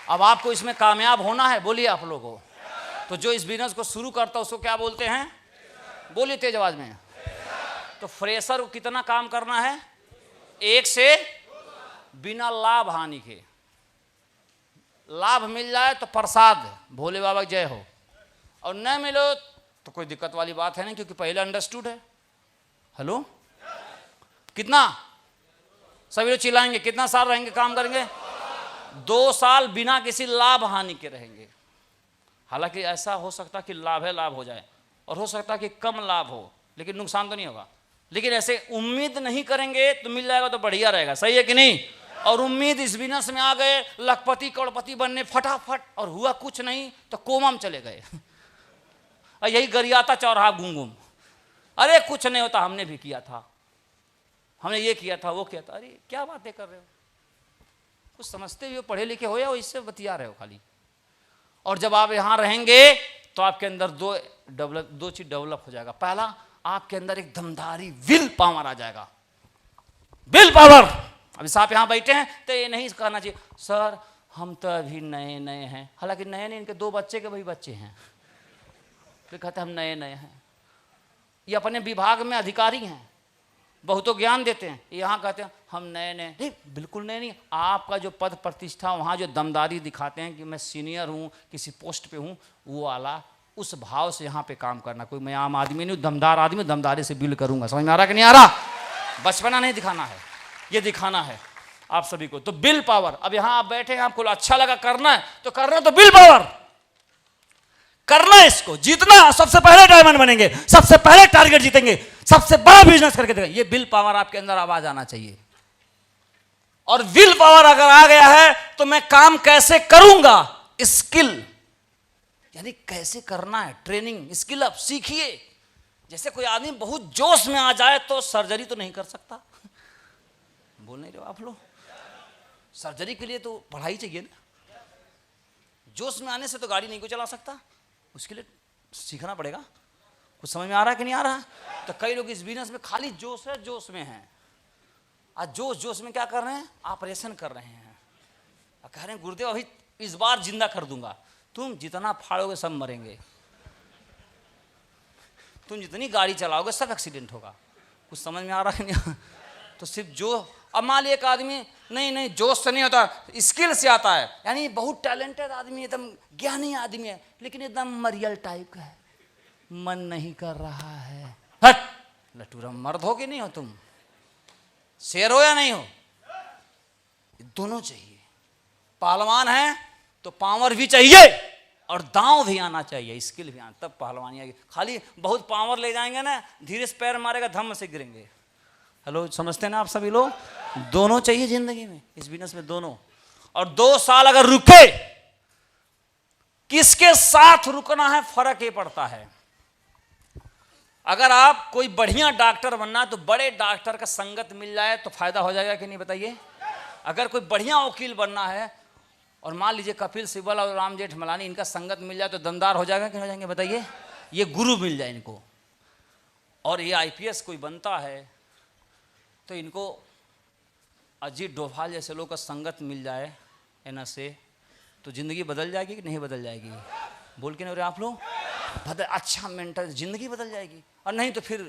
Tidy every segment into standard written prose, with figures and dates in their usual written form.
अब आपको इसमें कामयाब होना है, बोलिए आप लोगों। तो जो इस बिजनेस को शुरू करता है उसको क्या बोलते हैं, बोलिए तेज आवाज में। तो फ्रेशर को कितना काम करना है, 1 से बिना लाभ हानि के। लाभ मिल जाए तो प्रसाद, भोले बाबा की जय हो, और न मिलो तो कोई दिक्कत वाली बात है नहीं, क्योंकि पहले अंडरस्टूड है। हेलो, कितना सभी लोग चिल्लाएंगे, कितना साल रहेंगे काम करेंगे? 2 साल बिना किसी लाभ हानि के रहेंगे। हालांकि ऐसा हो सकता है कि लाभ है, लाभ हो जाए, और हो सकता है कि कम लाभ हो, लेकिन नुकसान तो नहीं होगा। लेकिन ऐसे उम्मीद नहीं करेंगे तो मिल जाएगा तो बढ़िया रहेगा, सही है कि नहीं? और उम्मीद इस बिजनेस में आ गए लखपति करोड़पति बनने फटाफट, और हुआ कुछ नहीं तो कोमा में चले गए। और यही गरियाता चौराहा घूम घूम, अरे कुछ नहीं होता, हमने भी किया था, हमने ये किया था, वो किया था। अरे क्या बातें कर रहे हो, कुछ समझते भी हो, पढ़े लिखे हो या इससे बतिया रहे हो खाली। और जब आप यहाँ रहेंगे तो आपके अंदर दो चीज डेवलप हो जाएगा। पहला, आपके अंदर एक दमदारी विल पावर आ जाएगा, विल पावर। अभी साहब यहाँ बैठे हैं तो ये नहीं कहना चाहिए सर हम तो अभी नए नए हैं, हालांकि नए नहीं, इनके 2 बच्चे के वही बच्चे हैं, फिर कहते हम नए नए हैं। ये अपने विभाग में अधिकारी हैं, बहुतों ज्ञान देते हैं, यहाँ कहते हैं हम नए नए। नहीं, बिल्कुल नए नहीं। आपका जो पद प्रतिष्ठा, वहाँ जो दमदारी दिखाते हैं कि मैं सीनियर हूँ, किसी पोस्ट पे हूँ, वो वाला उस भाव से यहाँ पे काम करना। कोई मैं आम आदमी नहीं, दमदार आदमी, दमदारी से बिल करूँगा। समझ में आ रहा कि नहीं आ रहा? बचपना नहीं दिखाना है, ये दिखाना है आप सभी को। तो बिल पावर, अब यहाँ आप बैठे हैं, आपको अच्छा लगा करना है तो करना, तो बिल पावर करना है, इसको जीतना। सबसे पहले डायमंड बनेंगे, सबसे पहले टारगेट जीतेंगे, सबसे बड़ा बिजनेस करके देंगे। ये बिल पावर आपके अंदर आवाज आना चाहिए। और विल पावर अगर आ गया है तो मैं काम कैसे करूंगा, स्किल, यानी कैसे करना है, ट्रेनिंग स्किल आप सीखिए। जैसे कोई आदमी बहुत जोश में आ जाए तो सर्जरी तो नहीं कर सकता, बोल नहीं रहे हो आप लोग? सर्जरी के लिए तो पढ़ाई चाहिए ना। जोश में आने से तो गाड़ी नहीं को चला सकता, उसके लिए सीखना पड़ेगा। कुछ समझ में आ रहा है कि नहीं आ रहा? तो कई लोग इस बिजनेस में खाली जोश है, जोश में हैं। आज जोश में क्या कर रहे हैं, ऑपरेशन कर रहे हैं, कह रहे हैं गुरुदेव अभी इस बार जिंदा कर दूंगा। तुम जितना फाड़ोगे सब मरेंगे, तुम जितनी गाड़ी चलाओगे सब एक्सीडेंट होगा। कुछ समझ में आ रहा है नहीं? तो सिर्फ जो, अब मान लिया एक आदमी नहीं जोश से नहीं होता, स्किल से आता है, यानी बहुत टैलेंटेड आदमी, एकदम ज्ञानी आदमी है, लेकिन एकदम मरियल टाइप का है, मन नहीं कर रहा है। हट लटूरा, मर्द हो कि नहीं हो तुम, शेर हो या नहीं हो? दोनों चाहिए। पहलवान है तो पावर भी चाहिए और दांव भी आना चाहिए, स्किल भी आना, तब पहलवानी आएगी। खाली बहुत पावर ले जाएंगे ना, धीरे से पैर मारेगा, धम्म से गिरेंगे। हेलो, समझते हैं ना आप सभी लोग? दोनों चाहिए जिंदगी में, इस बिजनेस में दोनों। और 2 साल अगर रुके, किसके साथ रुकना है फर्क ये पड़ता है। अगर आप कोई बढ़िया डॉक्टर बनना है तो बड़े डॉक्टर का संगत मिल जाए तो फायदा हो जाएगा कि नहीं, बताइए? अगर कोई बढ़िया वकील बनना है और मान लीजिए कपिल सिब्बल और राम जेठमलानी, इनका संगत मिल जाए तो दमदार हो जाएगा कि हो जाएंगे, बताइए? ये गुरु मिल जाए इनको। और ये IPS कोई बनता है तो इनको अजीत डोभाल जैसे लोग का संगत मिल जाए एना से, तो जिंदगी बदल जाएगी कि नहीं बदल जाएगी? बोल के नहीं रहे आप लोग? बदल, अच्छा मेंटर, जिंदगी बदल जाएगी। और नहीं तो फिर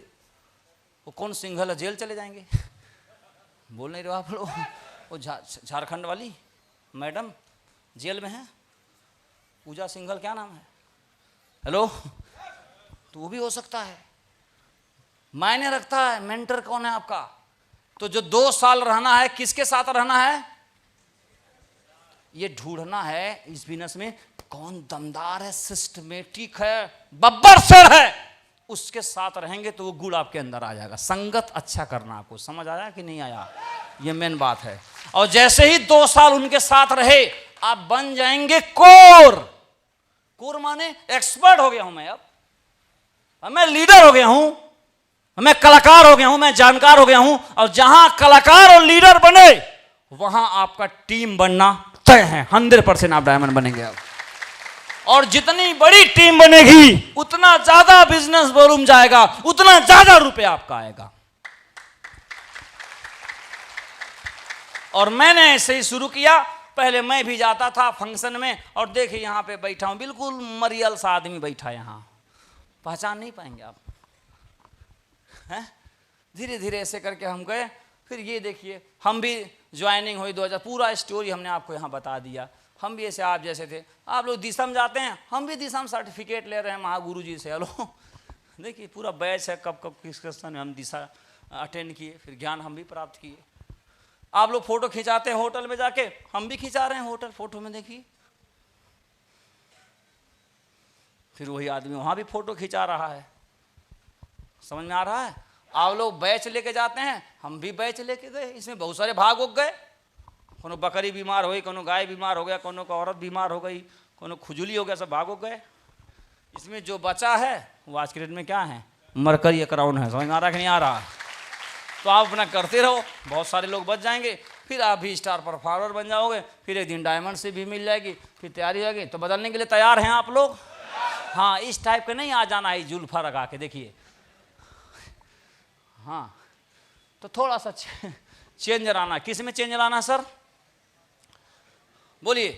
वो कौन सिंघल है, जेल चले जाएंगे। बोल नहीं रहे आप लोग? वो झारखंड वाली मैडम जेल में है, पूजा सिंघल, क्या नाम है? हेलो, तो वो भी हो सकता है। मायने रखता है मेंटर कौन है आपका। तो जो 2 साल रहना है, किसके साथ रहना है, ये ढूंढना है इस बिजनेस में कौन दमदार है, सिस्टमेटिक है, बब्बर सर है, उसके साथ रहेंगे तो वो गुण आपके अंदर आ जाएगा। संगत अच्छा करना, आपको समझ आया कि नहीं आया? ये मेन बात है। और जैसे ही 2 साल उनके साथ रहे, आप बन जाएंगे कोर माने एक्सपर्ट हो गया हूं मैं, अब मैं लीडर हो गया हूं, मैं कलाकार हो गया हूं, मैं जानकार हो गया हूं। और जहां कलाकार और लीडर बने वहां आपका टीम बनना तय है, 100% आप डायमंड बनेंगे अब। और जितनी बड़ी टीम बनेगी उतना ज्यादा बिजनेस वॉल्यूम जाएगा, उतना ज्यादा रुपया आपका आएगा। और मैंने ऐसे ही शुरू किया पहले मैं भी जाता था फंक्शन में और देखिए यहाँ पे बैठा हूँ, बिल्कुल मरियल सा आदमी बैठा है यहाँ, पहचान नहीं पाएंगे आप हैं। धीरे धीरे ऐसे करके हम गए, फिर ये देखिए हम भी ज्वाइनिंग हुई 2000, पूरा स्टोरी हमने आपको यहाँ बता दिया। हम भी ऐसे आप जैसे थे, आप लोग दिशा में जाते हैं, हम भी दिशा में सर्टिफिकेट ले रहे हैं महागुरु जी से। हेलो देखिए पूरा बैच है, कब कब किस किस में हम दिशा अटेंड किए, फिर ज्ञान हम भी प्राप्त किए। आप लोग फोटो खिंचाते हैं होटल में जाके, हम भी खिंचा रहे हैं होटल फोटो में, देखिए फिर वही आदमी वहाँ भी फोटो खिंचा रहा है। समझ में आ रहा है? आप लोग बैच लेके जाते हैं, हम भी बैच लेके गए, इसमें बहुत सारे भाग उग गए। कोनो बकरी बीमार हो गई, कोनो गाय बीमार हो गया, कोनो का औरत बीमार हो गई, कोनो खुजली हो गया, सब भाग उग गए। इसमें जो बचा है वो आज के डेट में क्या है, मरकरी क्राउन है। समझ में आ रहा है कि नहीं आ रहा? तो आप अपना करते रहो, बहुत सारे लोग बच जाएंगे, फिर आप भी स्टार परफॉर्मर बन जाओगे, फिर एक दिन डायमंड से भी मिल जाएगी, फिर तैयारी हो जाएगी। तो बदलने के लिए तैयार हैं आप लोग? हाँ, इस टाइप का नहीं आ जाना है जुल्फा लगा के, देखिए हाँ, तो थोड़ा सा चेंज लाना। किस में चेंज लाना सर? बोलिए।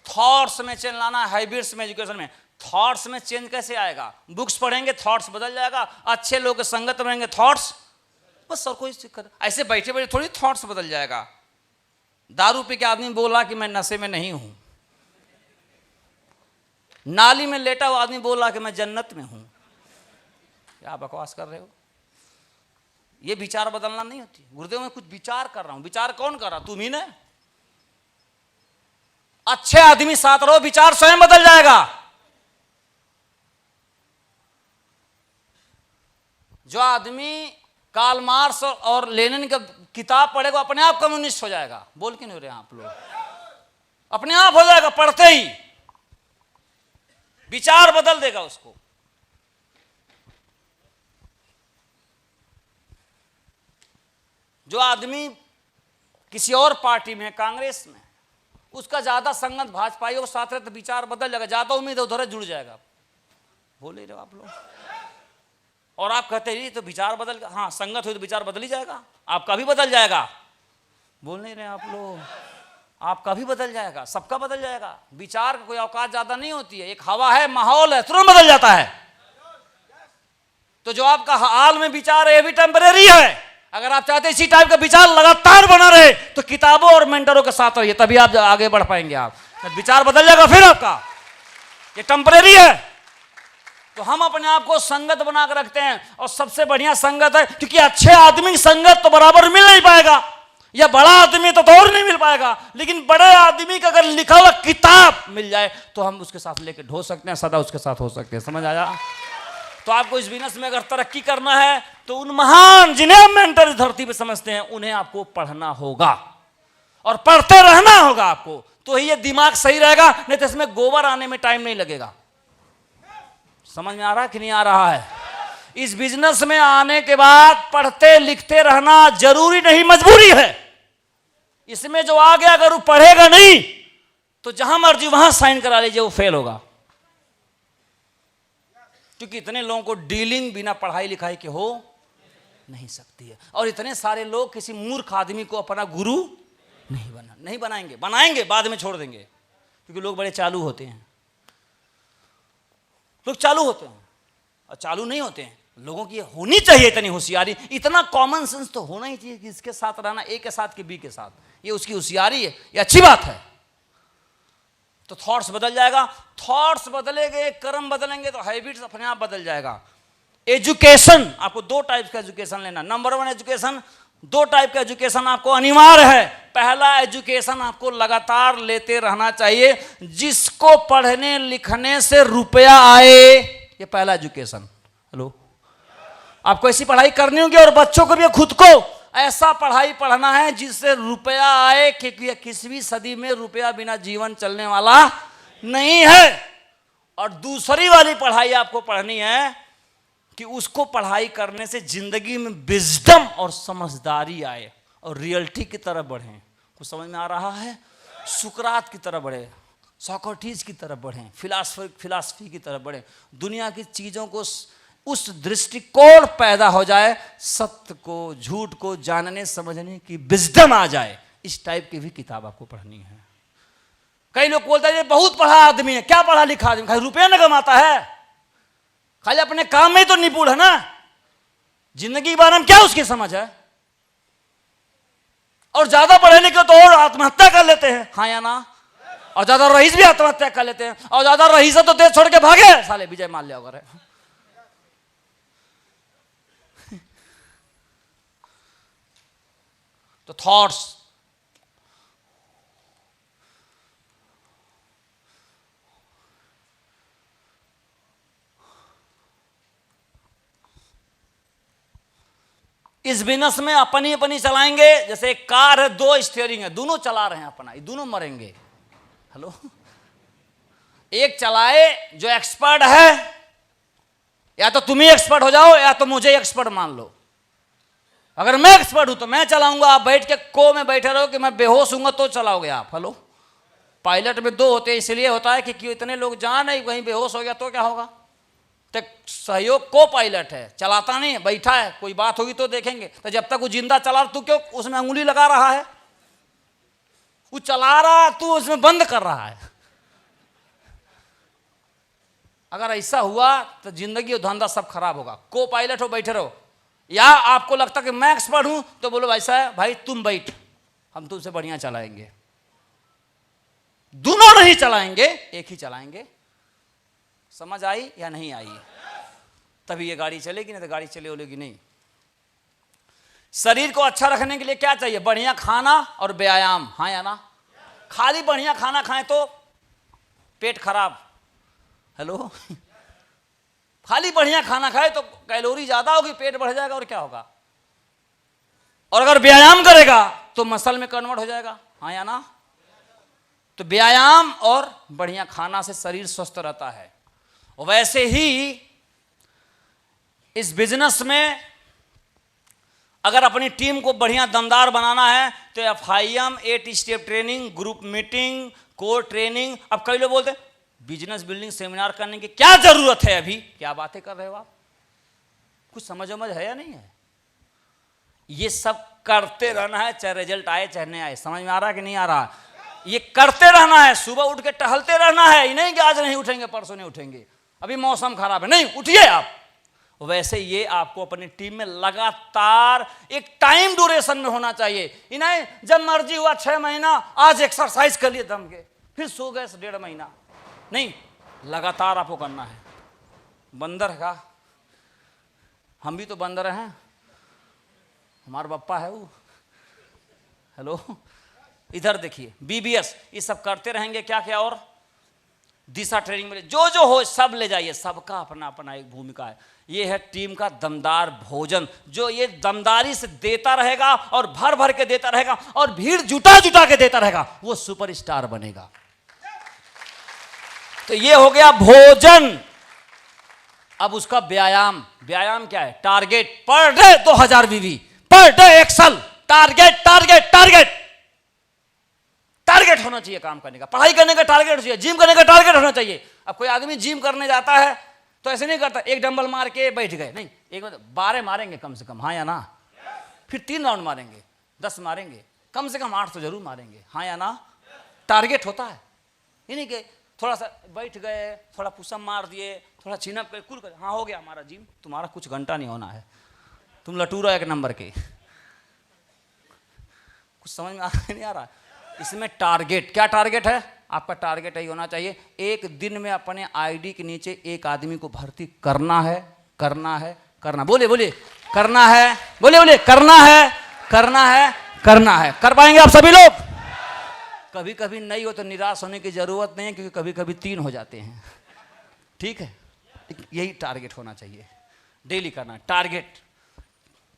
थॉट्स में चेंज लाना, हैबिट्स में, एजुकेशन में। थॉट्स में चेंज कैसे आएगा? बुक्स पढ़ेंगे थॉट्स बदल जाएगा, अच्छे लोग के संगत में रहेंगे थॉट्स, बस सर कोई दिक्कत, ऐसे बैठे बैठे थोड़ी थॉट्स बदल जाएगा। दारू पी के आदमी बोला कि मैं नशे में नहीं हूं, नाली में लेटा हुआ आदमी बोला कि मैं जन्नत में हूं। क्या बकवास कर रहे हो? ये विचार बदलना नहीं होती। गुरुदेव मैं कुछ विचार कर रहा हूं। विचार कौन कर रहा? तुम ही ने। अच्छे आदमी साथ रहो, विचार स्वयं बदल जाएगा। जो आदमी कार्ल मार्क्स और लेनिन का किताब पढ़ेगा अपने आप कम्युनिस्ट हो जाएगा। बोल क्यों नहीं रहे आप लोग? अपने आप हो जाएगा, पढ़ते ही विचार बदल देगा उसको। जो आदमी किसी और पार्टी में है, कांग्रेस में, उसका ज्यादा संगत भाजपाई और साथ रहे तो विचार बदल जाएगा, ज्यादा उम्मीद है उधर जुड़ जाएगा। बोल ही रहे आप लोग। और आप कहते हैं तो विचार बदल, हाँ संगत हुई तो विचार बदल ही जाएगा, आपका भी बदल जाएगा। बोल नहीं रहे आप लोग? आपका भी बदल जाएगा, सबका बदल जाएगा। विचार का कोई औकात ज्यादा नहीं होती है, एक हवा है, माहौल है, तुरंत बदल जाता है। तो जो आपका हाल में विचार है ये भी टेम्परेरी है। अगर आप चाहते हैं इसी टाइप का विचार लगातार बना रहे तो किताबों और मेंटरों के साथ रहिए, तभी आप आगे बढ़ पाएंगे। आप विचार बदल जाएगा फिर आपका, ये टेम्परेरी है। तो हम अपने आप को संगत बना कर रखते हैं, और सबसे बढ़िया संगत है, क्योंकि अच्छे आदमी की संगत तो बराबर मिल नहीं पाएगा, या बड़ा आदमी तो और नहीं मिल पाएगा, लेकिन बड़े आदमी का अगर लिखा हुआ किताब मिल जाए तो हम उसके साथ लेके ढो सकते हैं, सदा उसके साथ हो सकते हैं। समझ आया? तो आपको इस बिजनेस में अगर तरक्की करना है तो उन महान जिन्हें हम मेंटर इस धरती पे समझते हैं उन्हें आपको पढ़ना होगा और पढ़ते रहना होगा आपको, तो ही ये दिमाग सही रहेगा, नहीं तो इसमें गोबर आने में टाइम नहीं लगेगा। समझ में आ रहा है कि नहीं आ रहा है? इस बिजनेस में आने के बाद पढ़ते लिखते रहना जरूरी नहीं, मजबूरी है। इसमें जो आ गया अगर वो पढ़ेगा नहीं तो जहां मर्जी वहां साइन करा लीजिए, वो फेल होगा। क्योंकि इतने लोगों को डीलिंग बिना पढ़ाई लिखाई के हो नहीं सकती है, और इतने सारे लोग किसी मूर्ख आदमी को अपना गुरु नहीं बनाएंगे। बनाएंगे बाद में छोड़ देंगे, क्योंकि लोग बड़े चालू होते हैं। लोग चालू होते हैं और चालू नहीं होते हैं। लोगों की होनी चाहिए इतनी होशियारी, इतना कॉमन सेंस तो होना ही चाहिए कि इसके साथ रहना, ए के साथ कि बी के साथ, ये उसकी होशियारी है, ये अच्छी बात है। तो थॉट्स बदल जाएगा, थॉट्स बदलेंगे, कर्म बदलेंगे तो हैबिट्स अपने आप बदल जाएगा। एजुकेशन, आपको दो टाइप का एजुकेशन लेना। नंबर 1 एजुकेशन, दो टाइप का एजुकेशन आपको अनिवार्य है। पहला एजुकेशन आपको लगातार लेते रहना चाहिए, जिसको पढ़ने लिखने से रुपया आए, ये पहला एजुकेशन। हेलो, आपको ऐसी पढ़ाई करनी होगी, और बच्चों को भी खुद को ऐसा पढ़ाई पढ़ना है जिससे रुपया आए, क्योंकि 21वीं सदी में रुपया बिना जीवन चलने वाला नहीं है। और दूसरी वाली पढ़ाई आपको पढ़नी है कि उसको पढ़ाई करने से जिंदगी में विजडम और समझदारी आए और रियलिटी की तरफ बढ़ें। कुछ समझ में आ रहा है? सुकरात की तरफ बढ़े, सोक्रेटिस की तरफ बढ़ें, फिलॉसफी की तरफ बढ़ें, दुनिया की चीज़ों को उस दृष्टिकोण पैदा हो जाए, सत्य को झूठ को जानने समझने की विजडम आ जाए। इस टाइप की भी किताब आपको पढ़नी है। कई लोग बोलते हैं ये बहुत पढ़ा आदमी है, क्या पढ़ा लिखा आदमी, खाली रुपया न कमाता है, खाली अपने काम में ही तो निपुण है ना, जिंदगी के बारे में क्या उसकी समझ है। और ज्यादा पढ़े लिखे तो और आत्महत्या कर लेते हैं, हाँ या ना, और ज्यादा रईस भी आत्महत्या कर लेते हैं, और ज्यादा रईस है तो देश छोड़ के भागे साले विजय माल्या वगैरह। तो थॉट्स, इस बिजनेस में अपनी अपनी चलाएंगे। जैसे एक कार है, दो स्टीयरिंग है, दोनों चला रहे हैं अपना, ये दोनों मरेंगे। हेलो, एक चलाए जो एक्सपर्ट है, या तो तुम ही एक्सपर्ट हो जाओ या तो मुझे एक्सपर्ट मान लो। अगर मैं एक्सपर्ट हूं तो मैं चलाऊंगा, आप बैठ के को में बैठे रहो कि मैं बेहोश हूंगा तो चलाओगे आप। हेलो, पायलट में दो होते हैं, इसलिए होता है कि क्यों इतने लोग जान नहीं, कहीं बेहोश हो गया तो क्या होगा। तो सहयोग को पायलट है, चलाता नहीं है, बैठा है, कोई बात होगी तो देखेंगे। तो जब तक वो जिंदा चला, तू क्यों उसमें अंगुली लगा रहा है, वो चला रहा, तू उसमें बंद कर रहा है। अगर ऐसा हुआ तो जिंदगी और धंधा सब खराब होगा। को पायलट हो, बैठे रहो। या आपको लगता कि मैं एक्सपर्ट हूं तो बोलो ऐसा है भाई, तुम बैठ, हम तुमसे बढ़िया चलाएंगे। दोनों नहीं चलाएंगे, एक ही चलाएंगे। समझ आई या नहीं आई? तभी ये गाड़ी चलेगी, नहीं तो गाड़ी चलेगी नहीं। शरीर को अच्छा रखने के लिए क्या चाहिए? बढ़िया खाना और व्यायाम, हाँ या ना। खाली बढ़िया खाना खाएं तो पेट खराब। हेलो, खाली बढ़िया खाना खाए तो कैलोरी ज्यादा होगी, पेट बढ़ जाएगा और क्या होगा। और अगर व्यायाम करेगा तो मसल में कन्वर्ट हो जाएगा, हाँ या ना। तो व्यायाम और बढ़िया खाना से शरीर स्वस्थ रहता है। वैसे ही इस बिजनेस में अगर अपनी टीम को बढ़िया दमदार बनाना है तो FIM 8 step training, group meeting, core training. अब कई लोग बोलते हैं बिजनेस बिल्डिंग सेमिनार करने की क्या जरूरत है, अभी क्या बातें कर रहे हो आप, कुछ समझ है या नहीं है। ये सब करते रहना है, चाहे रिजल्ट आए चाहे नहीं आए। समझ में आ रहा है कि नहीं आ रहा? ये करते रहना है, सुबह उठ के टहलते रहना है। ये नहीं कि आज नहीं उठेंगे परसों नहीं उठेंगे, अभी मौसम खराब है, नहीं उठिए आप। वैसे ये आपको अपनी टीम में लगातार एक टाइम ड्यूरेशन में होना चाहिए। इन्हें जब मर्जी हुआ 6 महीना आज एक्सरसाइज कर लिए दम के, फिर सो गए 1.5 महीना, नहीं, लगातार आपको करना है। बंदर का, हम भी तो बंदर हैं, हमारा पप्पा है वो। हेलो, इधर देखिए, BBS ये सब करते रहेंगे। क्या क्या और दिशा ट्रेनिंग में जो जो हो सब ले जाइए, सबका अपना अपना एक भूमिका है। ये है टीम का दमदार भोजन, जो ये दमदारी से देता रहेगा और भर भर के देता रहेगा और भीड़ जुटा जुटा के देता रहेगा, वो सुपरस्टार बनेगा। तो ये हो गया भोजन। अब उसका व्यायाम, व्यायाम क्या है? Target per day 2000 VV, per day excel, target target target target होना चाहिए काम करने का, पढ़ाई करने का टारगेट चाहिए, जिम करने का टारगेट होना चाहिए। अब कोई आदमी जिम करने जाता है तो ऐसे नहीं करता एक डंबल मार के बैठ गए, नहीं, एक 12 मारेंगे कम से कम, हाँ या ना। फिर 3 राउंड मारेंगे, 10 मारेंगे, कम से कम 8 तो जरूर मारेंगे, हाँ या ना। टारगेट होता है, ये नहीं कि थोड़ा सा बैठ गए, थोड़ा पुशअप मार दिए, थोड़ा चिनअप कर, कुल कर, हाँ हो गया हमारा जिम। तुम्हारा कुछ घंटा नहीं होना है, तुम लटूरा 1 नंबर के। कुछ समझ में आ रहा है नहीं आ रहा? इसमें टारगेट, क्या टारगेट है आपका? टारगेट यही होना चाहिए, एक दिन में अपने ID के नीचे एक आदमी को भर्ती करना है, करना है, करना, बोले बोले करना है, बोले बोले करना है, करना है, करना है। कर पाएंगे आप सभी लोग? कभी कभी नहीं हो तो निराश होने की जरूरत नहीं है, क्योंकि कभी कभी 3 हो जाते हैं, ठीक है। यही टारगेट होना चाहिए, डेली करना। टारगेट,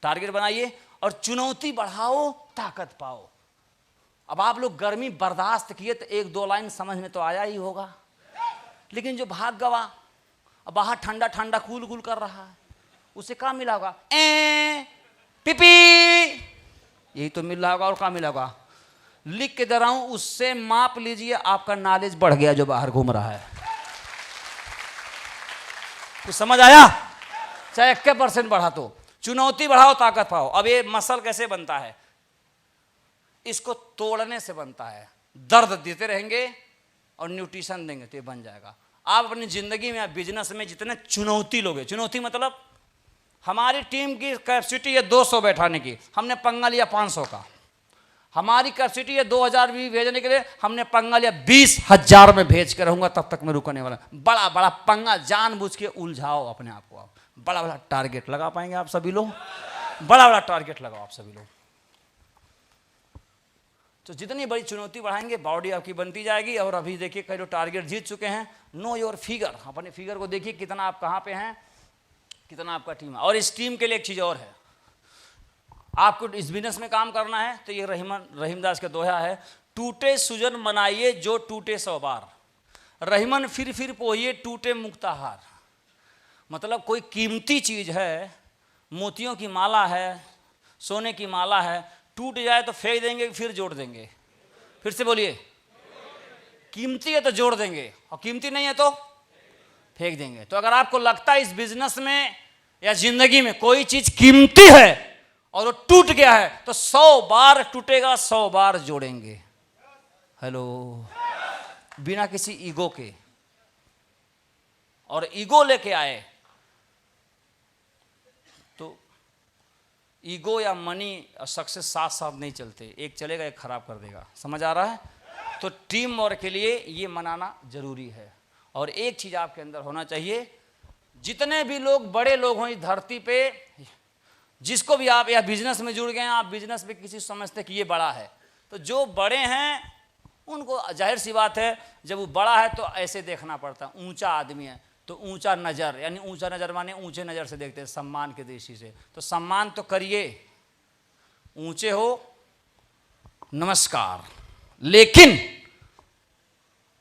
टारगेट बनाइए और चुनौती बढ़ाओ, ताकत पाओ। अब आप लोग गर्मी बर्दाश्त किए तो 1-2 लाइन समझ में तो आया ही होगा, लेकिन जो भाग गवा, अब बाहर ठंडा ठंडा कूल कूल कर रहा है, उसे क्या मिला होगा? पिपी, यही तो मिल रहा होगा, और क्या मिला होगा? लिख के दे रहा हूं, उससे माप लीजिए आपका नॉलेज बढ़ गया जो बाहर घूम रहा है। कुछ समझ आया? चाहे 1% बढ़ा तो। चुनौती बढ़ाओ, ताकत पाओ। अब ये मसल कैसे बनता है? इसको तोड़ने से बनता है। दर्द देते रहेंगे, और न्यूट्रिशन देंगे तो ये बन जाएगा। आप अपनी ज़िंदगी में, बिजनेस में जितने चुनौती लोगे, चुनौती मतलब हमारी टीम की कैपेसिटी है 200 बैठाने की, हमने पंगा लिया 500 का। हमारी कैपेसिटी है 2000 भी भेजने के लिए, हमने पंगा लिया 20,000 में भेज कर रहूँगा, तब तक मैं रुकने वाला। बड़ा बड़ा पंगा जानबूझ के उलझाओ अपने आप को। आप बड़ा बड़ा टारगेट लगा पाएंगे आप सभी लोग? बड़ा बड़ा टारगेट लगाओ आप सभी लोग। तो जितनी बड़ी चुनौती बढ़ाएंगे, बॉडी आपकी बनती जाएगी। और अभी देखिए कई लोग टारगेट जीत चुके हैं। नो योर फिगर, अपने फिगर को देखिए कितना आप कहाँ पे हैं, कितना आपका टीम है। और इस टीम के लिए एक चीज़ और है, आपको इस बिजनेस में काम करना है तो ये रहीमदास का दोहा है, टूटे सुजन मनाइए जो टूटे 100 बार, रहीमन फिर पोहिए टूटे मुक्ताहार। मतलब कोई कीमती चीज़ है, मोतियों की माला है, सोने की माला है, टूट जाए तो फेंक देंगे, फिर जोड़ देंगे। फिर से बोलिए, कीमती है तो जोड़ देंगे, और कीमती नहीं है तो फेंक देंगे। तो अगर आपको लगता है इस बिजनेस में या जिंदगी में कोई चीज कीमती है और वो टूट गया है, तो 100 बार टूटेगा, 100 बार जोड़ेंगे। हेलो, बिना किसी ईगो के। और ईगो लेके आए तो ईगो या मनी और सक्सेस साथ साथ नहीं चलते, एक चलेगा एक खराब कर देगा। समझ आ रहा है? तो टीम वर्क के लिए ये मनाना जरूरी है। और एक चीज आपके अंदर होना चाहिए, जितने भी लोग बड़े लोग हों इस धरती पे, जिसको भी आप या बिजनेस में जुड़ गए हैं, आप बिजनेस में किसी समझते कि ये बड़ा है, तो जो बड़े हैं उनको जाहिर सी बात है, जब वो बड़ा है तो ऐसे देखना पड़ता है। ऊंचा आदमी है तो ऊंचा नज़र, यानी ऊंचा नज़र माने ऊंचे नज़र से देखते हैं, सम्मान की दृष्टि से। तो सम्मान तो करिए, ऊंचे हो नमस्कार, लेकिन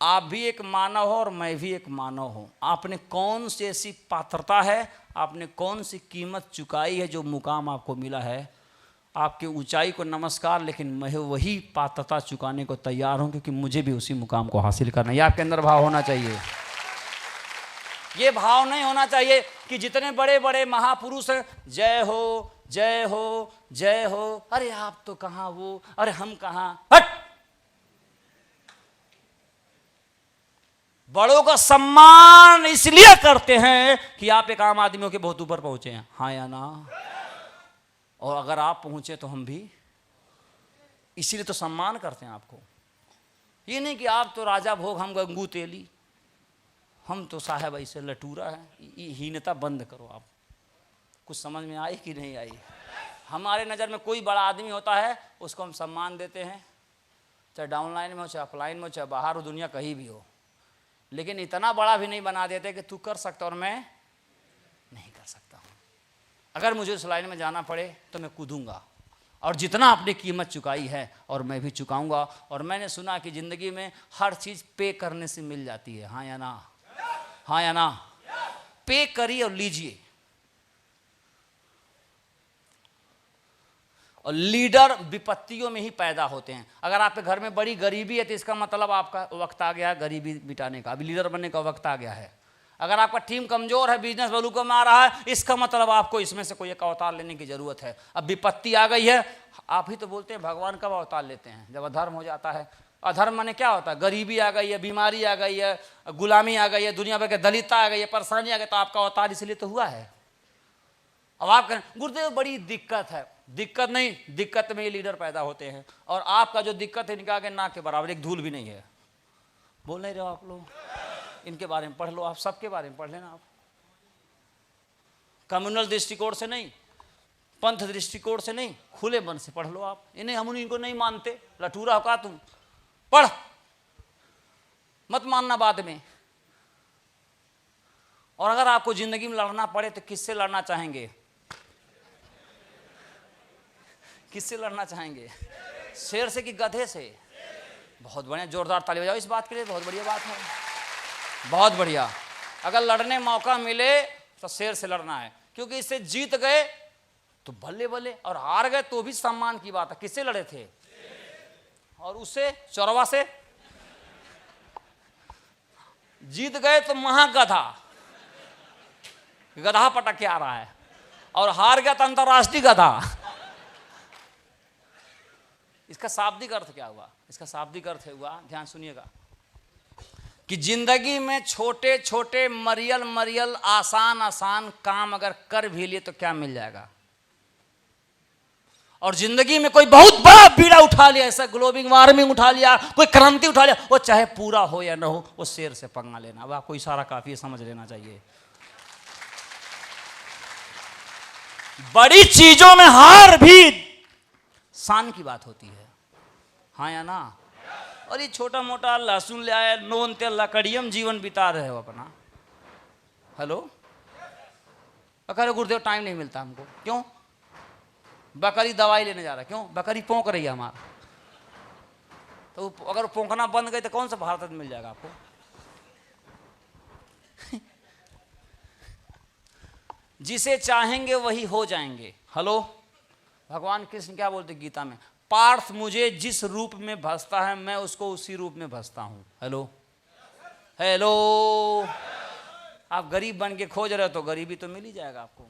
आप भी एक मानव हो और मैं भी एक मानव हूँ। आपने कौन सी ऐसी पात्रता है, आपने कौन सी कीमत चुकाई है, जो मुकाम आपको मिला है। आपकी ऊंचाई को नमस्कार, लेकिन मैं वही पात्रता चुकाने को तैयार हूँ, क्योंकि मुझे भी उसी मुकाम को हासिल करना है। ये आपके अंदर भाव होना चाहिए। ये भाव नहीं होना चाहिए कि जितने बड़े बड़े महापुरुष हैं, जय हो जय हो जय हो, अरे आप तो कहाँ वो, अरे हम कहाँ। हट! बड़ों का सम्मान इसलिए करते हैं कि आप एक आम आदमियों के बहुत ऊपर पहुंचे हैं, हाँ या ना? और अगर आप पहुंचे तो हम भी, इसीलिए तो सम्मान करते हैं आपको। ये नहीं कि आप तो राजा भोग, हम गंगू तेली, हम तो साहब ऐसे लटूरा है। ये हीनता बंद करो आप। कुछ समझ में आई कि नहीं आई? हमारे नज़र में कोई बड़ा आदमी होता है, उसको हम सम्मान देते हैं, चाहे डाउनलाइन में हो, चाहे अपलाइन में हो, चाहे बाहर हो, दुनिया कहीं भी हो। लेकिन इतना बड़ा भी नहीं बना देते कि तू कर सकता और मैं नहीं कर सकता हूँ। अगर मुझे उस लाइन में जाना पड़े तो मैं कूदूंगा, और जितना आपने कीमत चुकाई है और मैं भी चुकाऊंगा। और मैंने सुना कि ज़िंदगी में हर चीज़ पे करने से मिल जाती है, हाँ या ना? हाँ या ना? पे करिए और लीजिए। और लीडर विपत्तियों में ही पैदा होते हैं। अगर आपके घर में बड़ी गरीबी है तो इसका मतलब आपका वक्त आ गया है गरीबी मिटाने का, अभी लीडर बनने का वक्त आ गया है। अगर आपका टीम कमजोर है, बिजनेस बलूकों में आ रहा है, इसका मतलब आपको इसमें से कोई एक अवतार लेने की जरूरत है। अब विपत्ति आ गई है, आप ही तो बोलते हैं भगवान कब अवतार लेते हैं? जब अधर्म हो जाता है। अधर्म माने क्या होता है? गरीबी आ गई है, बीमारी आ गई है, गुलामी आ गई है, दुनिया भर के दलितता आ गई है, परेशानी आ गई, तो आपका अवतार इसलिए तो हुआ है। अब आप कहें गुरुदेव बड़ी दिक्कत है, दिक्कत नहीं, दिक्कत में ये लीडर पैदा होते हैं। और आपका जो दिक्कत है, इनके आगे ना के बराबर एक धूल भी नहीं है। बोल नहीं रहे हो आप लोग? इनके बारे में पढ़ लो, आप सबके बारे में पढ़ लेना। आप कम्युनल दृष्टिकोण से नहीं, पंथ दृष्टिकोण से नहीं, खुले मन से पढ़ लो आप। इन्हें हम इनको नहीं मानते, लटूरा होगा तुम, पढ़, मत मानना बाद में। और अगर आपको जिंदगी में लड़ना पड़े तो किससे लड़ना चाहेंगे? किससे लड़ना चाहेंगे? शेर से कि गधे से? बहुत बढ़िया, जोरदार ताली बजाओ इस बात के लिए, बहुत बढ़िया बात है, बहुत बढ़िया। अगर लड़ने मौका मिले तो शेर से लड़ना है, क्योंकि इससे जीत गए तो भले भले, और हार गए तो भी सम्मान की बात है। किससे लड़े थे? और उससे चौरवा से जीत गए तो महागधा, गधा पटक के आ रहा है, और हार गया तो अंतरराष्ट्रीय गधा। इसका शाब्दिक अर्थ क्या हुआ? इसका शाब्दिक अर्थ हुआ, ध्यान सुनिएगा, कि जिंदगी में छोटे छोटे मरियल मरियल आसान आसान काम अगर कर भी लिए तो क्या मिल जाएगा, और जिंदगी में कोई बहुत बड़ा बीड़ा उठा लिया, ऐसा ग्लोबल वार्मिंग उठा लिया, कोई क्रांति उठा लिया, वो चाहे पूरा हो या ना हो, वो शेर से पंगा लेना। अब आपको इशारा काफी है, समझ लेना चाहिए। बड़ी चीजों में हार भी शान की बात होती है, हाँ या ना। और ये छोटा मोटा लहसुन ले आए, नोन तेल लकड़ियम जीवन बिता रहे हो अपना। हेलो, अगर गुरुदेव टाइम नहीं मिलता हमको, क्यों? बकरी दवाई लेने जा रहा है, क्यों? बकरी पोंक रही है हमारा, तो अगर पोंकना बंद गई तो कौन सा भारत मिल जाएगा आपको? जिसे चाहेंगे वही हो जाएंगे। हेलो, भगवान कृष्ण क्या बोलते गीता में? पार्थ मुझे जिस रूप में भसता है मैं उसको उसी रूप में भसता हूं। हेलो हेलो, आप गरीब बन के खोज रहे हो तो गरीबी तो मिल ही जाएगा आपको।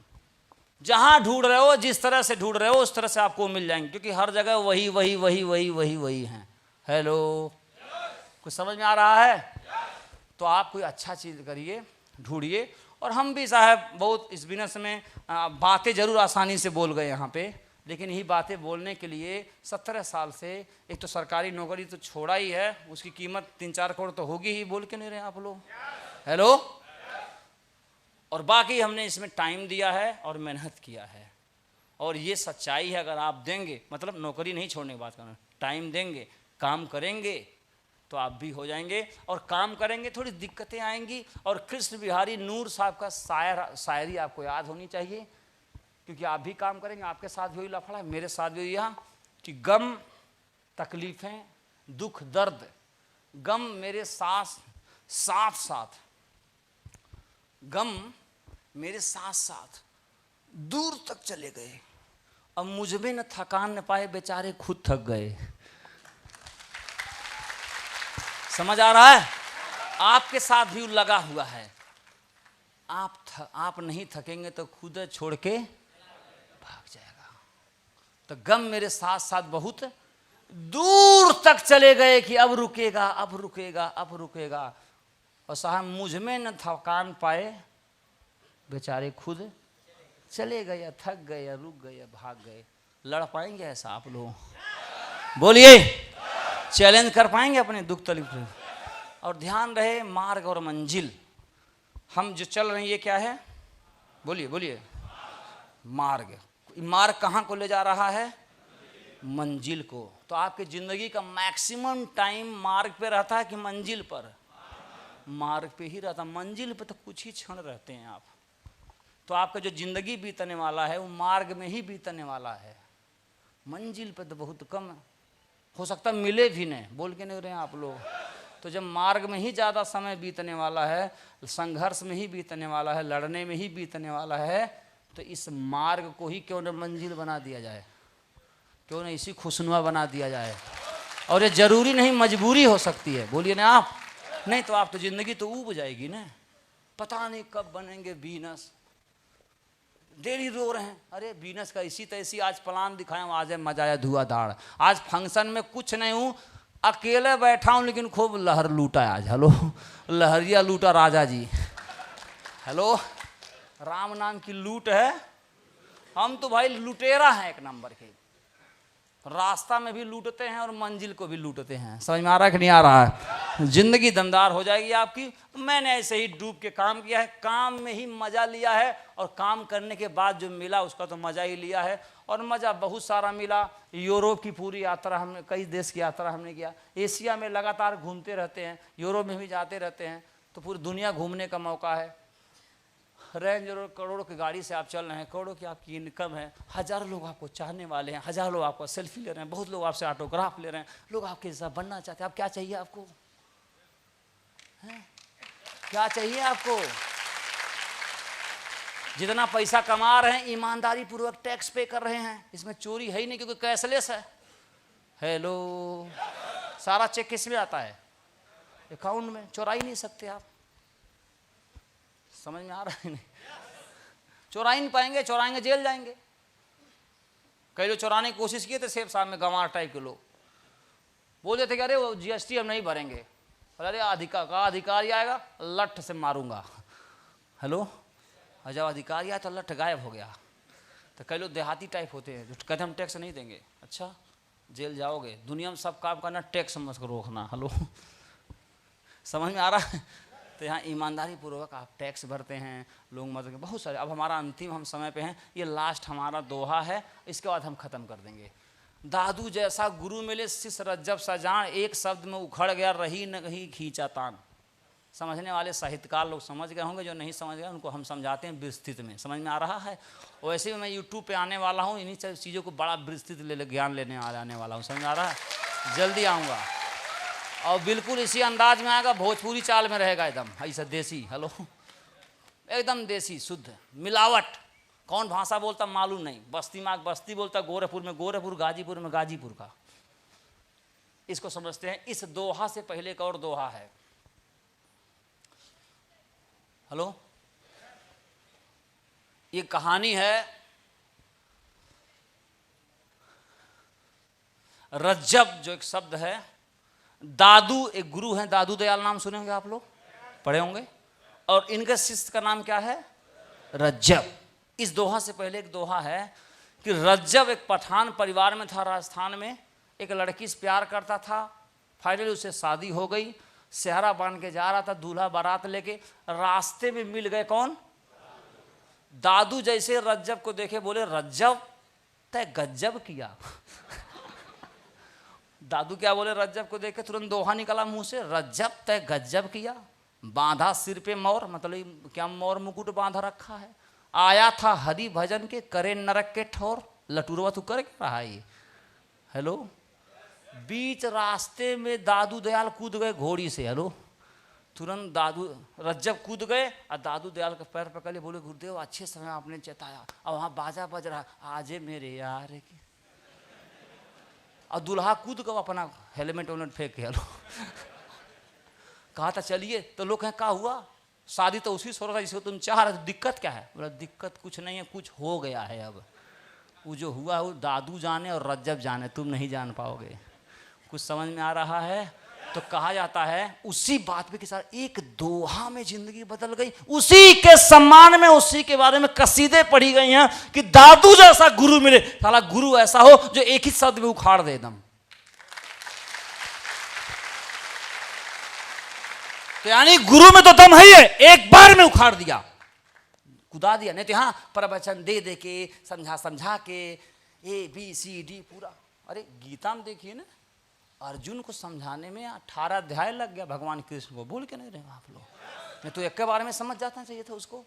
जहां ढूंढ रहे हो, जिस तरह से ढूंढ रहे हो, उस तरह से आपको मिल जाएंगे, क्योंकि हर जगह वही वही वही वही वही वही है। हेलो, कुछ समझ में आ रहा है? तो आप कोई अच्छा चीज करिए, ढूंढिए। और हम भी साहब बहुत इस बिजनेस में बातें जरूर आसानी से बोल गए यहाँ पे, लेकिन यही बातें बोलने के लिए 17 साल से एक तो सरकारी नौकरी तो छोड़ा ही है, उसकी कीमत 3-4 करोड़ तो होगी ही, बोल के नहीं रहे आप लोग? हेलो, और बाकी हमने इसमें टाइम दिया है और मेहनत किया है, और ये सच्चाई है। अगर आप देंगे, मतलब नौकरी नहीं छोड़ने की बात कर रहे हैं, टाइम देंगे, काम करेंगे तो आप भी हो जाएंगे। और काम करेंगे, थोड़ी दिक्कतें आएंगी। और कृष्ण बिहारी नूर साहब का शायरी आपको याद होनी चाहिए, क्योंकि आप भी काम करेंगे, आपके साथ भी वही लफड़ा है, मेरे साथ भी यहाँ, कि गम तकलीफ़ें दुख दर्द, गम मेरे साथ साथ, गम मेरे साथ साथ दूर तक चले गए, अब मुझ में न थकान न पाए, बेचारे खुद थक गए। समझ आ रहा है? आपके साथ भी लगा हुआ है, आप नहीं थकेंगे तो खुद छोड़ के भाग जाएगा। तो गम मेरे साथ साथ बहुत दूर तक चले गए कि अब रुकेगा, अब रुकेगा, अब रुकेगा, और साहब मुझ में न थकान पाए, बेचारे खुद चले गए, या थक गए, या रुक गए, या भाग गए। लड़ पाएंगे ऐसा आप लोग? बोलिए, चैलेंज कर पाएंगे अपने दुख तकलीफ? और ध्यान रहे, मार्ग और मंजिल, हम जो चल रहे हैं ये क्या है? बोलिए बोलिए। मार्ग, मार्ग कहाँ को ले जा रहा है? मंजिल को। तो आपकी जिंदगी का मैक्सिमम टाइम मार्ग पे रहता है कि मंजिल पर? मार्ग पे ही रहता। मंजिल पे तो कुछ ही क्षण रहते हैं आप। तो आपका जो जिंदगी बीतने वाला है वो मार्ग में ही बीतने वाला है, मंजिल पे तो बहुत कम हो सकता मिले भी नहीं। बोल के नहीं रहे हैं आप लोग? तो जब मार्ग में ही ज़्यादा समय बीतने वाला है, संघर्ष में ही बीतने वाला है, लड़ने में ही बीतने वाला है, तो इस मार्ग को ही क्यों न मंजिल बना दिया जाए, क्यों न इसी खुशनुमा बना दिया जाए। और ये जरूरी नहीं, मजबूरी हो सकती है। बोलिए ना आप? नहीं तो आप तो जिंदगी तो ऊब जाएगी ना, पता नहीं कब बनेंगे वीनस। डेली रो रहे हैं, अरे वीनस का इसी तैसी आज प्लान दिखाया, आज है मजा आया धुआंधार। आज फंक्शन में कुछ नहीं हूँ, अकेले बैठा हूँ, लेकिन खूब लहर लूटा आज। हेलो, लहरिया लूटा राजा जी। हेलो, राम नाम की लूट है। हम तो भाई लुटेरा हैं एक नंबर के, रास्ता में भी लूटते हैं और मंजिल को भी लूटते हैं। समझ में आ रहा है कि नहीं आ रहा है? जिंदगी दमदार हो जाएगी आपकी। मैंने ऐसे ही डूब के काम किया है, काम में ही मज़ा लिया है, और काम करने के बाद जो मिला उसका तो मज़ा ही लिया है, और मज़ा बहुत सारा मिला। यूरोप की पूरी यात्रा हमने, कई देश की यात्रा हमने किया, एशिया में लगातार घूमते रहते हैं, यूरोप में भी जाते रहते हैं, तो पूरी दुनिया घूमने का मौका है। रेंज रोवर करोड़ों की गाड़ी से आप चल रहे हैं, करोड़ों की आपकी इनकम है, हज़ारों लोग आपको चाहने वाले हैं, हज़ारों लोग आपको सेल्फी ले रहे हैं, बहुत लोग आपसे ऑटोग्राफ ले रहे हैं, लोग आपके जैसा बनना चाहते हैं। आप क्या चाहिए आपको? हैं? क्या चाहिए आपको? जितना पैसा कमा रहे हैं ईमानदारी पूर्वक टैक्स पे कर रहे हैं, इसमें चोरी है ही नहीं, क्योंकि कैशलेस है। हेलो, सारा चेक किस में आता है? अकाउंट में, चुरा ही नहीं सकते आप। समझ में आ रहा है? नहीं चुरा ही नहीं पाएंगे, चुराएंगे जेल जाएंगे। कई लोग चुराने की कोशिश किए थे, सेब साहब में गंवार टाइप के लोग बोल रहे थे कि अरे वो जीएसटी हम नहीं भरेंगे, अरे अधिकारी आएगा लठ से मारूंगा। हेलो, और जब अधिकारी आया तो लठ गायब हो गया। तो कई लोग देहाती टाइप होते हैं जो कहते हम टैक्स नहीं देंगे, अच्छा जेल जाओगे। दुनिया में सब काम करना, टैक्स मत रोकना। हेलो, समझ में आ रहा है? तो यहाँ ईमानदारी पूर्वक आप टैक्स भरते हैं, लोग मदद बहुत सारे। अब हमारा अंतिम, हम समय पे हैं, ये लास्ट हमारा दोहा है, इसके बाद हम ख़त्म कर देंगे। दादू जैसा गुरु मिले शिष्य रज्जब सा जान, एक शब्द में उखड़ गया रही नहीं खींचा तान। समझने वाले साहित्यकार लोग समझ गए होंगे, जो नहीं समझ गए उनको हम समझाते हैं विस्तृत में। समझ में आ रहा है? वैसे भी मैं यूट्यूब पे आने वाला हूँ, इन्हीं चीज़ों को बड़ा विस्तृत ज्ञान लेने आने वाला हूँ। समझ में आ रहा है? जल्दी आऊँगा और बिल्कुल इसी अंदाज में आएगा, भोजपुरी चाल में रहेगा, एकदम ऐसा देसी। हेलो, एकदम देसी शुद्ध, मिलावट। कौन भाषा बोलता मालूम नहीं, बस्ती में बस्ती बोलता, गोरखपुर में गोरखपुर, गाजीपुर में गाजीपुर का। इसको समझते हैं। इस दोहा से पहले एक और दोहा है। हेलो, ये कहानी है रज्जब, जो एक शब्द है। दादू एक गुरु हैं, दादू दयाल, नाम सुने होंगे आप लोग, पढ़े होंगे। और इनके शिष्य का नाम क्या है? रज्जब। इस दोहा से पहले एक दोहा है कि रज्जब एक पठान परिवार में था, राजस्थान में। एक लड़की से प्यार करता था, फाइनली उससे शादी हो गई। सेहरा बांध के जा रहा था दूल्हा बारात लेके, रास्ते में मिल गए कौन? दादू। जैसे रज्जब को देखे बोले, रज्जब तय गज्जब किया। दादू क्या बोले? रज्जब को देखे तुरंत दोहा निकला मुंह से, रज्जब तय गज्जब किया। बांधा सिर पे मोर, मतलब क्या मोर मुकुट बांधा रखा है। आया था हरि भजन के, करे नरक के ठोर। लटूरवा तू कर क्या रहा है? हेलो, बीच रास्ते में दादू दयाल कूद गए घोड़ी से। हेलो, तुरंत दादू रज्जब कूद गए और दादू दयाल का पैर पकड़ लिए, बोले गुरुदेव अच्छे समय आपने चेताया। और वहाँ बाजा बज रहा, आजे मेरे यार की। और दूल्हा कूद गए अपना हेलमेट वेलमेट फेंक के। हेलो, कहा था चलिए, तो लोग कहें क्या हुआ? शादी तो उसी सोच रहा था जिसको तुम चाह रहे, तो दिक्कत क्या है? बोला दिक्कत कुछ नहीं है, कुछ हो गया है। अब वो जो हुआ वो दादू जाने और रज्जब जाने, तुम नहीं जान पाओगे। कुछ समझ में आ रहा है? तो कहा जाता है उसी बात पे कि सर एक दोहा में जिंदगी बदल गई। उसी के सम्मान में, उसी के बारे में कसीदे पढ़ी गई हैं कि दादू जैसा गुरु मिले। साला गुरु ऐसा हो जो एक ही शब्द में उखाड़ दे एकदम। तो यानी गुरु में तो दम है, एक बार में उखाड़ दिया, कुदा दिया। नहीं तो हाँ प्रवचन दे दे के, समझा के, ABCD पूरा। अरे गीता में देखिए ना, अर्जुन को समझाने में 18 अध्याय लग गया भगवान कृष्ण को। बोल के नहीं रहे आप लोग, नहीं तो एक के बारे में समझ जाना चाहिए था उसको।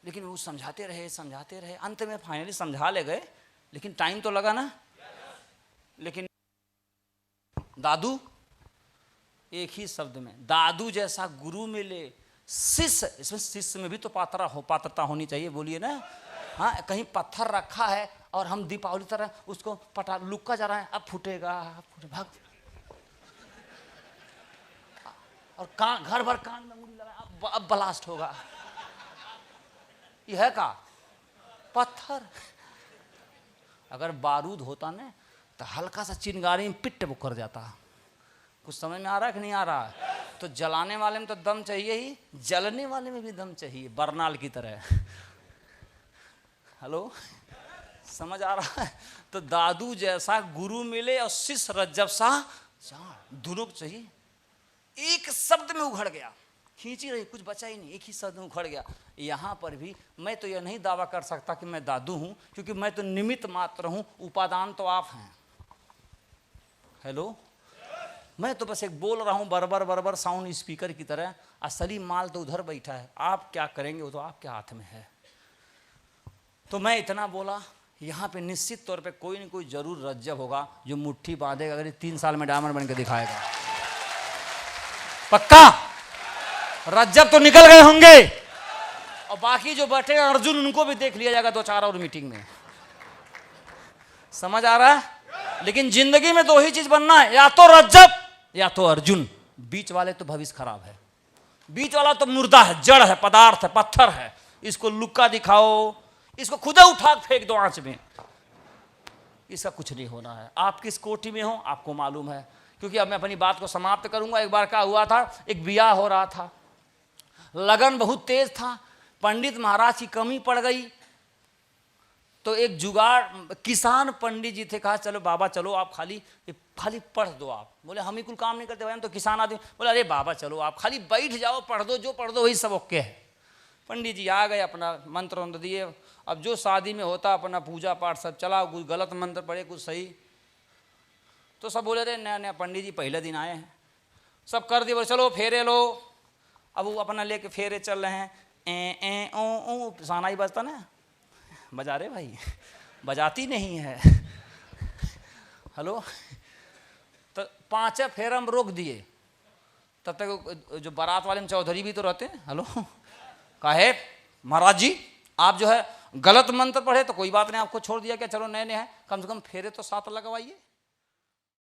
लेकिन वो समझाते रहे, अंत में फाइनली समझा ले गए, लेकिन टाइम तो लगा ना। लेकिन दादू, एक ही शब्द में, दादू जैसा गुरु मिले शिष्य। इसमें शिष्य में भी तो पात्रता होनी चाहिए, बोलिए ना। हाँ, कहीं पत्थर रखा है और हम दीपावली तरह उसको पटा लुक्का जा रहा है, अब फूटेगा, भाग। और कान घर भर कान में मुड़ी लगा, अब ब्लास्ट होगा। यह है का पत्थर। अगर बारूद होता ना तो हल्का सा चिंगारी में पिट वो कर जाता। कुछ समझ में आ रहा है कि नहीं आ रहा है? तो जलाने वाले में तो दम चाहिए ही, जलने वाले में भी दम चाहिए, बरनाल की तरह। हेलो, समझ आ रहा है? तो दादू जैसा गुरु मिले और शिष्य रज्जब सा जान, दोनों चाहिए। एक शब्द में उखड़ गया, खींची रही, कुछ बचा ही नहीं, एक ही शब्द में उखड़ गया। यहाँ पर भी मैं तो यह नहीं दावा कर सकता कि मैं दादू हूँ, क्योंकि मैं तो निमित्त मात्र हूँ, उपादान तो आप हैं। हेलो, मैं तो बस एक बोल रहा हूँ बरबर साउंड स्पीकर की तरह, असली माल तो उधर बैठा है। आप क्या करेंगे वो तो आपके हाथ में है। तो मैं इतना बोला, यहाँ पे निश्चित तौर पे कोई न कोई जरूर रज्जब होगा जो मुट्ठी बांधेगा, अगर 3 साल में डायमंड बन के दिखाएगा। पक्का रज्जब तो निकल गए होंगे, और बाकी जो बैठे अर्जुन, उनको भी देख लिया जाएगा 2-4 और मीटिंग में। समझ आ रहा है? लेकिन जिंदगी में 2 ही चीज बनना है, या तो रज्जब या तो अर्जुन। बीच वाले तो भविष्य खराब है। बीच वाला तो मुर्दा है, जड़ है, पदार्थ है, पत्थर है। इसको लुक्का दिखाओ, इसको खुदा उठा फेंक दो आंच में, इसका कुछ नहीं होना है। आप किस कोटि में हो आपको मालूम है, क्योंकि अब मैं अपनी बात को समाप्त करूंगा। एक बार क्या हुआ था, एक ब्याह हो रहा था, लगन बहुत तेज था, पंडित महाराज की कमी पड़ गई। तो एक जुगाड़ किसान पंडित जी थे, कहा चलो बाबा चलो आप खाली पढ़ दो आप। बोले हम ही कुल काम नहीं करते भाई, हम तो किसान आदमी। बोले अरे बाबा चलो आप खाली बैठ जाओ, पढ़ दो, जो पढ़ दो वही सब ओके है। पंडित जी आ गए, अपना मंत्र वंत्र दिए। अब जो शादी में होता अपना पूजा पाठ सब चला, कुछ गलत मंत्र पढ़े कुछ सही। तो सब बोले रे नया नया पंडित जी पहले दिन आए हैं, सब कर दिए। बोले चलो फेरे लो। अब वो अपना लेके फेरे चल रहे हैं, ए ओ साना ही बजता ना, बजा रहे भाई, बजाती नहीं है। हेलो, तो 5 फेर हम रोक दिए। तब तक जो बारात वाले में चौधरी भी तो रहते हैं, हेलो, कहे महाराज जी आप जो है गलत मंत्र पढ़े तो कोई बात नहीं, आपको छोड़ दिया क्या, चलो नए नए हैं, कम से कम फेरे तो 7 लगवाइए।